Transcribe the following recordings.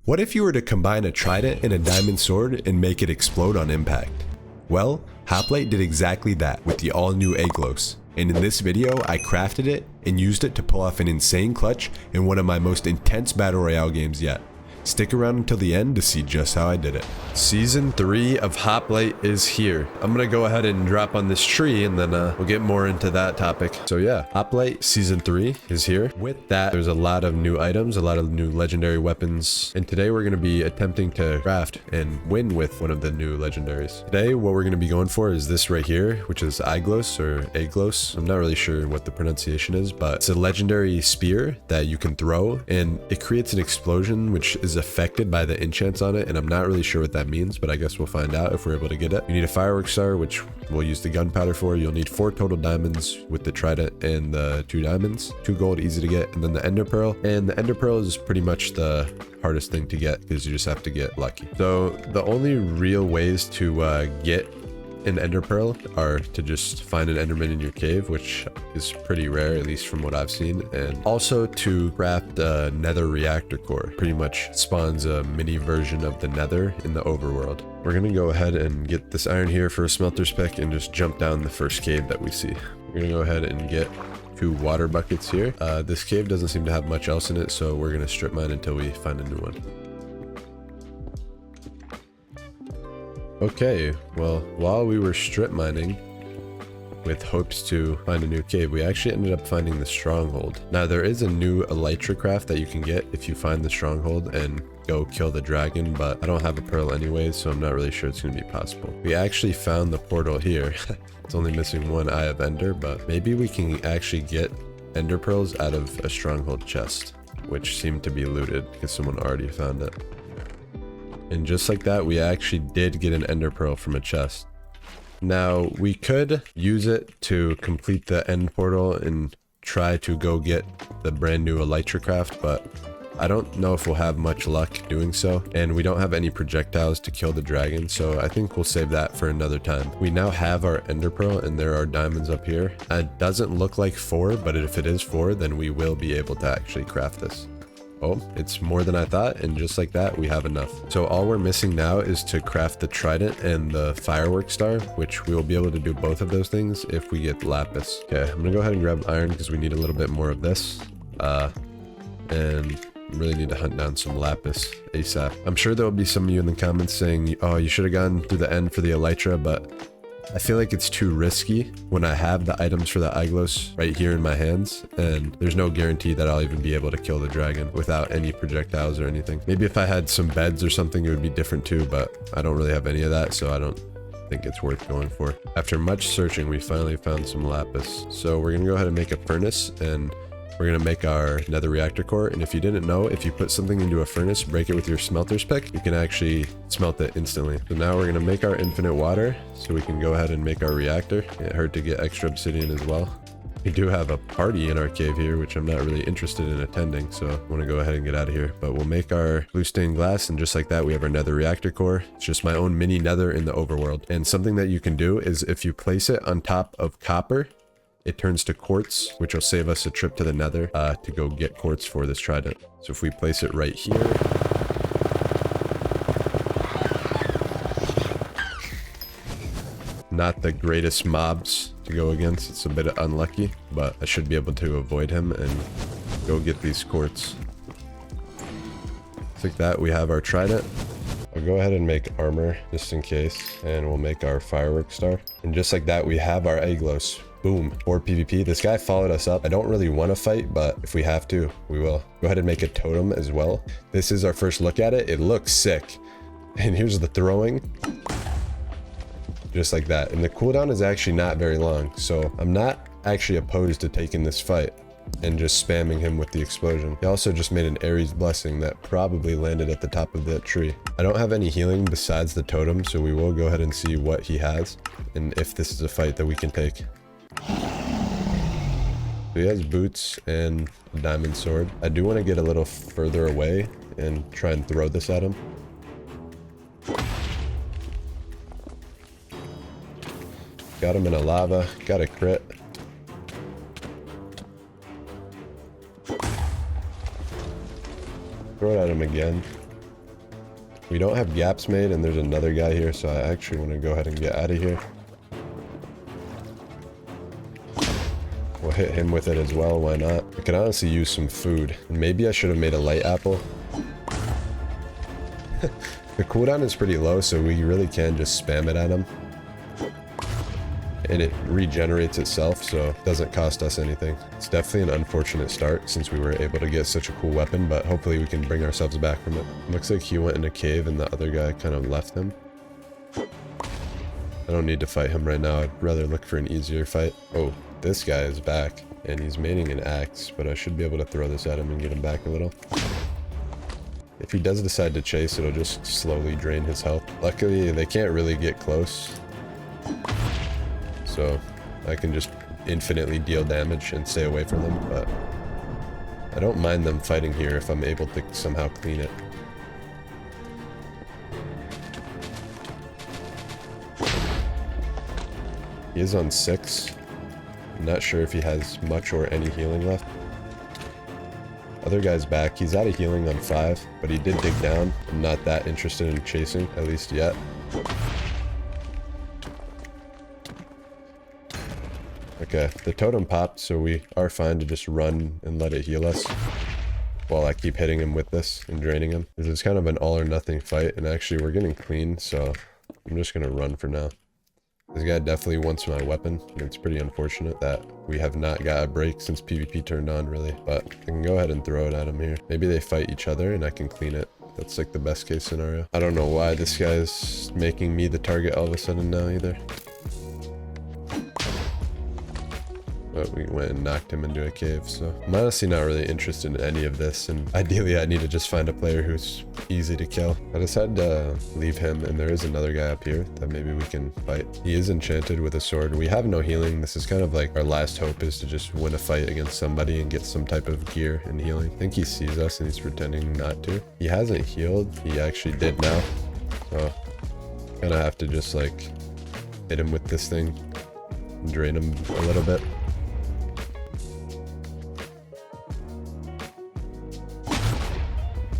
What if you were to combine a trident and a diamond sword and make it explode on impact? Well, Hoplite did exactly that with the all-new Aiglos, and in this video I crafted it and used it to pull off an insane clutch in one of my most intense battle royale games yet. Stick around until the end to see just how I did it. Season 3 of Hoplite is here. I'm gonna go ahead and drop on this tree and then we'll get more into that topic. So yeah, Hoplite Season 3 is here. With that, there's a lot of new items, a lot of new legendary weapons, and today we're gonna be attempting to craft and win with one of the new legendaries. Today, what we're gonna be going for is this right here, which is Aiglos or Aiglos. I'm not really sure what the pronunciation is, but it's a legendary spear that you can throw and it creates an explosion which is affected by the enchants on it, and I'm not really sure what that means, but I guess we'll find out if we're able to get it. You need a fireworks star, which we'll use the gunpowder for. You'll need 4 total diamonds with the trident and the 2 diamonds. 2 gold, easy to get, and then the ender pearl. And the ender pearl is pretty much the hardest thing to get because you just have to get lucky. So the only real ways to get an ender pearl are to just find an enderman in your cave, which is pretty rare, at least from what I've seen, and also to craft a nether reactor core. Pretty much spawns a mini version of the nether in the overworld. We're gonna go ahead and get this iron here for a smelter spec and just jump down the first cave that we see. We're gonna go ahead and get 2 water buckets here. This cave doesn't seem to have much else in it, so we're gonna strip mine until we find a new one. Okay, well, while we were strip mining with hopes to find a new cave, we actually ended up finding the stronghold. Now, there is a new elytra craft that you can get if you find the stronghold and go kill the dragon, but I don't have a pearl anyways, so I'm not really sure it's going to be possible. We actually found the portal here. It's only missing 1 eye of ender, but maybe we can actually get ender pearls out of a stronghold chest, which seemed to be looted because someone already found it. And just like that, we actually did get an ender pearl from a chest. Now, we could use it to complete the end portal and try to go get the brand new elytra craft, but I don't know if we'll have much luck doing so. And we don't have any projectiles to kill the dragon, so I think we'll save that for another time. We now have our ender pearl and there are diamonds up here. It doesn't look like 4, but if it is 4, then we will be able to actually craft this. Oh, it's more than I thought, and just like that, we have enough. So all we're missing now is to craft the trident and the fireworks star, which we will be able to do both of those things if we get lapis. Okay, I'm gonna go ahead and grab iron because we need a little bit more of this. And really need to hunt down some lapis ASAP. I'm sure there will be some of you in the comments saying, oh, you should have gone through the end for the elytra, but I feel like it's too risky when I have the items for the Aiglos right here in my hands, and there's no guarantee that I'll even be able to kill the dragon without any projectiles or anything. Maybe if I had some beds or something, it would be different too, but I don't really have any of that, so I don't think it's worth going for. After much searching, we finally found some lapis. So we're gonna go ahead and make a furnace, and we're gonna make our nether reactor core. And if you didn't know, if you put something into a furnace, break it with your smelter spec, you can actually smelt it instantly. So now we're gonna make our infinite water so we can go ahead and make our reactor. It hurt to get extra obsidian as well. We do have a party in our cave here, which I'm not really interested in attending, so I want to go ahead and get out of here. But we'll make our blue stained glass, and just like that, we have our nether reactor core. It's just my own mini nether in the overworld. And something that you can do is if you place it on top of copper, it turns to quartz, which will save us a trip to the nether to go get quartz for this trident. So if we place it right here, not the greatest mobs to go against. It's a bit unlucky, but I should be able to avoid him and go get these quartz. Just like that, we have our trident. I'll go ahead and make armor just in case, and we'll make our fireworks star. And just like that, we have our Aiglos. Boom, 4 PvP. This guy followed us up. I don't really want to fight, but if we have to, we will. Go ahead and make a totem as well. This is our first look at it. It looks sick. And here's the throwing. Just like that. And the cooldown is actually not very long, so I'm not actually opposed to taking this fight and just spamming him with the explosion. He also just made an Aries blessing that probably landed at the top of that tree. I don't have any healing besides the totem, so we will go ahead and see what he has and if this is a fight that we can take. So he has boots and a diamond sword. I do want to get a little further away and try and throw this at him. Got him in a lava, got a crit. Throw it at him again. We don't have gaps made, and there's another guy here, so I actually want to go ahead and get out of here. We'll hit him with it as well, why not? I could honestly use some food. Maybe I should have made a light apple. The cooldown is pretty low, so we really can just spam it at him. And it regenerates itself, so it doesn't cost us anything. It's definitely an unfortunate start since we were able to get such a cool weapon, but hopefully we can bring ourselves back from it. Looks like he went in a cave and the other guy kind of left him. I don't need to fight him right now. I'd rather look for an easier fight. Oh, this guy is back and he's maining an axe, but I should be able to throw this at him and get him back a little. If he does decide to chase, it'll just slowly drain his health. Luckily, they can't really get close, so I can just infinitely deal damage and stay away from them, but I don't mind them fighting here if I'm able to somehow clean it. He is on 6. I'm not sure if he has much or any healing left. Other guy's back. He's out of healing on 5, but he did dig down. I'm not that interested in chasing, at least yet. Okay, the totem popped, so we are fine to just run and let it heal us while I keep hitting him with this and draining him. This is kind of an all or nothing fight, and actually we're getting clean, so I'm just gonna run for now. This guy definitely wants my weapon, and it's pretty unfortunate that we have not got a break since PvP turned on, really. But I can go ahead and throw it at him here. Maybe they fight each other and I can clean it. That's like the best case scenario. I don't know why this guy is making me the target all of a sudden now either. But we went and knocked him into a cave, so I'm honestly not really interested in any of this, and ideally I need to just find a player who's easy to kill. I decided to leave him, and there is another guy up here that maybe we can fight. He is enchanted with a sword. We have no healing. This is kind of like our last hope, is to just win a fight against somebody and get some type of gear and healing. I think he sees us and he's pretending not to. He hasn't healed. He actually did now, so kind of have to just like hit him with this thing and drain him a little bit.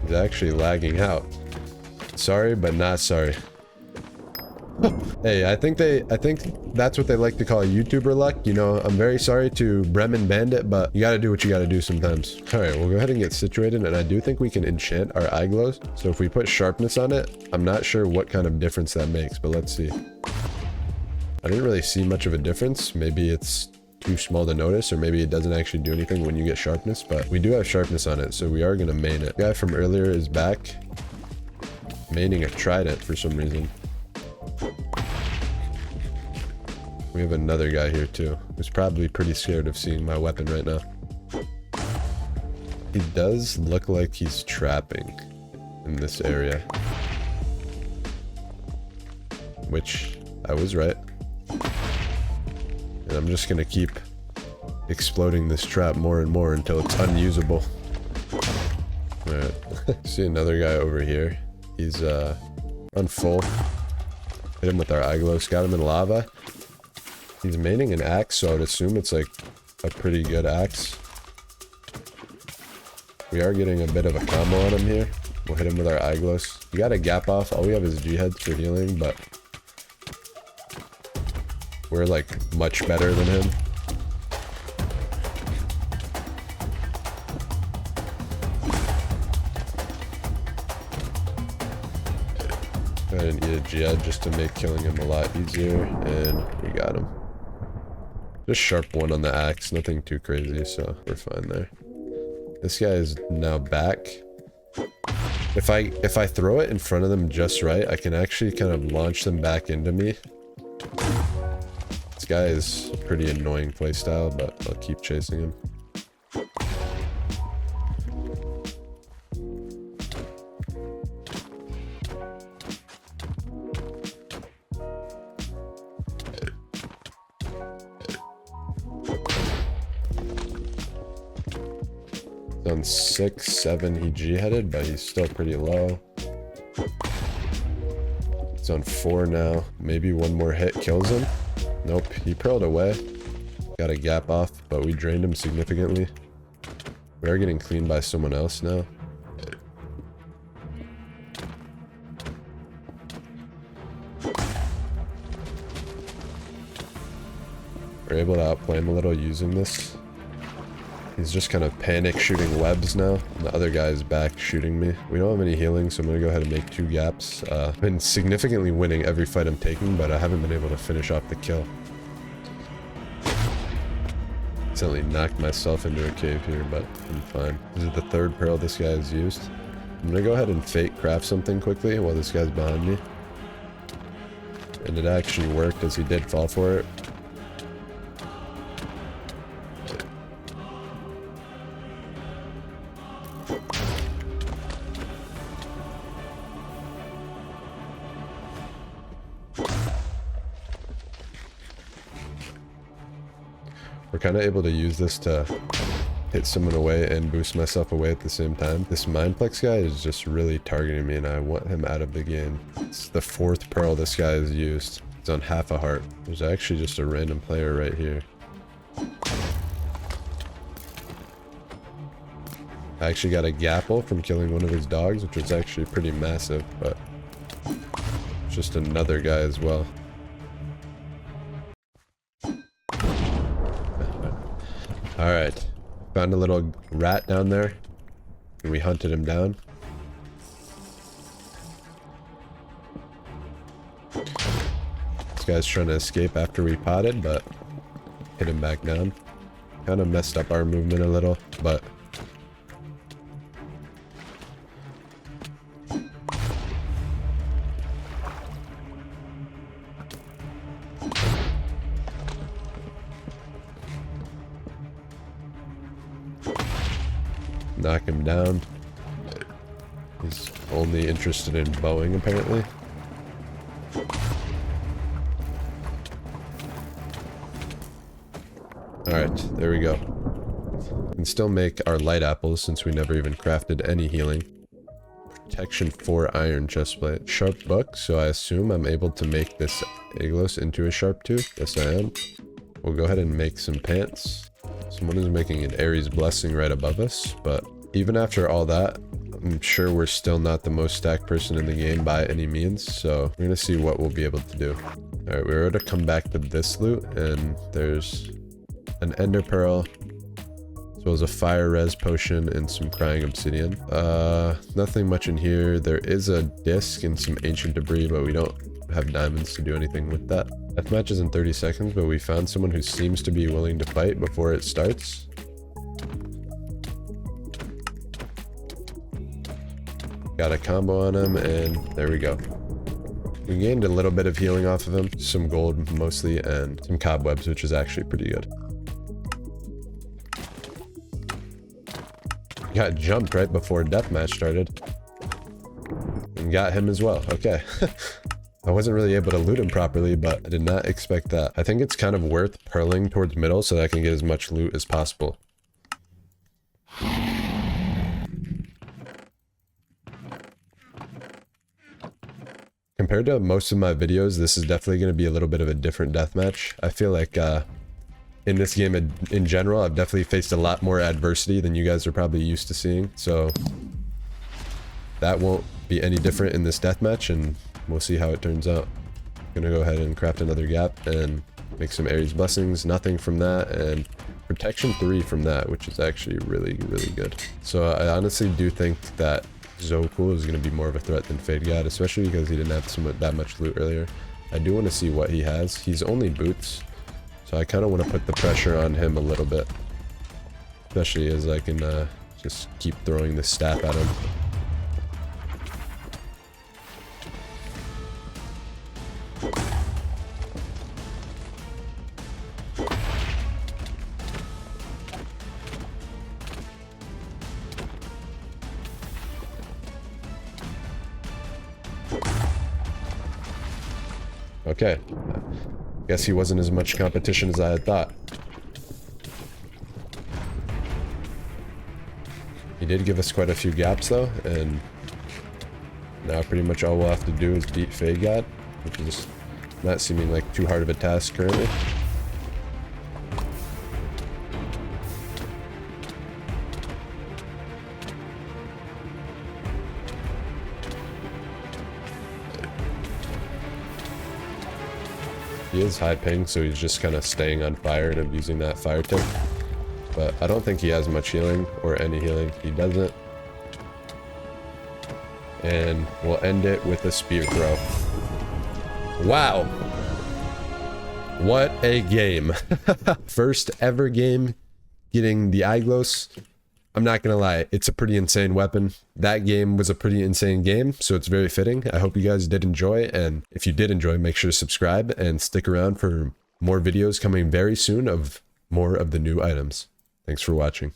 He's actually lagging out. Sorry, but not sorry. Hey, I think that's what they like to call a YouTuber luck. You know, I'm very sorry to Bremen Bandit, but you gotta do what you gotta do sometimes. All right, we'll go ahead and get situated, and I do think we can enchant our Aiglos. So if we put sharpness on it, I'm not sure what kind of difference that makes, but let's see. I didn't really see much of a difference. Maybe it's too small to notice, or maybe it doesn't actually do anything when you get sharpness, but we do have sharpness on it, so we are gonna main it. The guy from earlier is back, maining a trident for some reason. We have another guy here too, who's probably pretty scared of seeing my weapon right now. He does look like he's trapping in this area, which I was right. And I'm just gonna keep exploding this trap more and more until it's unusable. Alright, see another guy over here. He's on full. Hit him with our Aiglos, got him in lava. He's maining an axe, so I would assume it's like a pretty good axe. We are getting a bit of a combo on him here. We'll hit him with our Aiglos. We got a gap off. All we have is G-heads for healing, but we're like much better than him. Go ahead and eat a G-head just to make killing him a lot easier, and we got him. Just sharp 1 on the axe, nothing too crazy, so we're fine there. This guy is now back. If I throw it in front of them just right, I can actually kind of launch them back into me. This guy is a pretty annoying playstyle, but I'll keep chasing him. On 6, 7, he G-headed, but he's still pretty low. He's on 4 now. Maybe one more hit kills him. Nope, he pearled away. Got a gap off, but we drained him significantly. We are getting cleaned by someone else now. We're able to outplay him a little using this. He's just kind of panic shooting webs now. And the other guy is back shooting me. We don't have any healing, so I'm going to go ahead and make 2 gaps. I've been significantly winning every fight I'm taking, but I haven't been able to finish off the kill. Accidentally knocked myself into a cave here, but I'm fine. This is the 3rd pearl this guy has used. I'm going to go ahead and fake craft something quickly while this guy's behind me. And it actually worked as he did fall for it. We're kind of able to use this to hit someone away and boost myself away at the same time. This Mindplex guy is just really targeting me and I want him out of the game. It's the 4th pearl this guy has used. He's on half a heart. There's actually just a random player right here. I actually got a gapple from killing one of his dogs, which was actually pretty massive, but just another guy as well. Alright, found a little rat down there, and we hunted him down. This guy's trying to escape after we potted, but hit him back down. Kind of messed up our movement a little, but knock him down. He's only interested in bowing, apparently. Alright, there we go. We can still make our light apples since we never even crafted any healing. Protection 4 iron chestplate. Sharp book, so I assume I'm able to make this Aiglos into a sharp tooth. Yes, I am. We'll go ahead and make some pants. Someone is making an Aries blessing right above us, but even after all that, I'm sure we're still not the most stacked person in the game by any means, so we're gonna see what we'll be able to do. Alright, we're able to come back to this loot, and there's an ender pearl, as well as a fire res potion and some crying obsidian. Nothing much in here. There is a disc and some ancient debris, but we don't have diamonds to do anything with that. Deathmatch is in 30 seconds, but we found someone who seems to be willing to fight before it starts. Got a combo on him, and there we go. We gained a little bit of healing off of him, some gold mostly, and some cobwebs, which is actually pretty good. Got jumped right before deathmatch started. And got him as well. Okay. I wasn't really able to loot him properly, but I did not expect that. I think it's kind of worth purling towards middle so that I can get as much loot as possible. Compared to most of my videos, this is definitely going to be a little bit of a different deathmatch. I feel like in this game in general, I've definitely faced a lot more adversity than you guys are probably used to seeing. So that won't be any different in this deathmatch, and we'll see how it turns out. I'm gonna go ahead and craft another gap and make some Aries blessings. Nothing from that, and protection 3 from that, which is actually really, really good. So I honestly do think that Zokul is going to be more of a threat than Fade God, especially because he didn't have that much loot earlier. I do want to see what he has. He's only boots, so I kind of want to put the pressure on him a little bit, especially as I can just keep throwing this staff at him. Okay, guess he wasn't as much competition as I had thought. He did give us quite a few gaps though, and now pretty much all we'll have to do is beat Fade God, which is not seeming like too hard of a task currently. He is high ping, so he's just kind of staying on fire and abusing that fire tip. But I don't think he has much healing or any healing. He doesn't. And we'll end it with a spear throw. Wow. What a game. First ever game getting the Aiglos. I'm not gonna lie, it's a pretty insane weapon. That game was a pretty insane game, so it's very fitting. I hope you guys did enjoy, and if you did enjoy, make sure to subscribe and stick around for more videos coming very soon of more of the new items. Thanks for watching.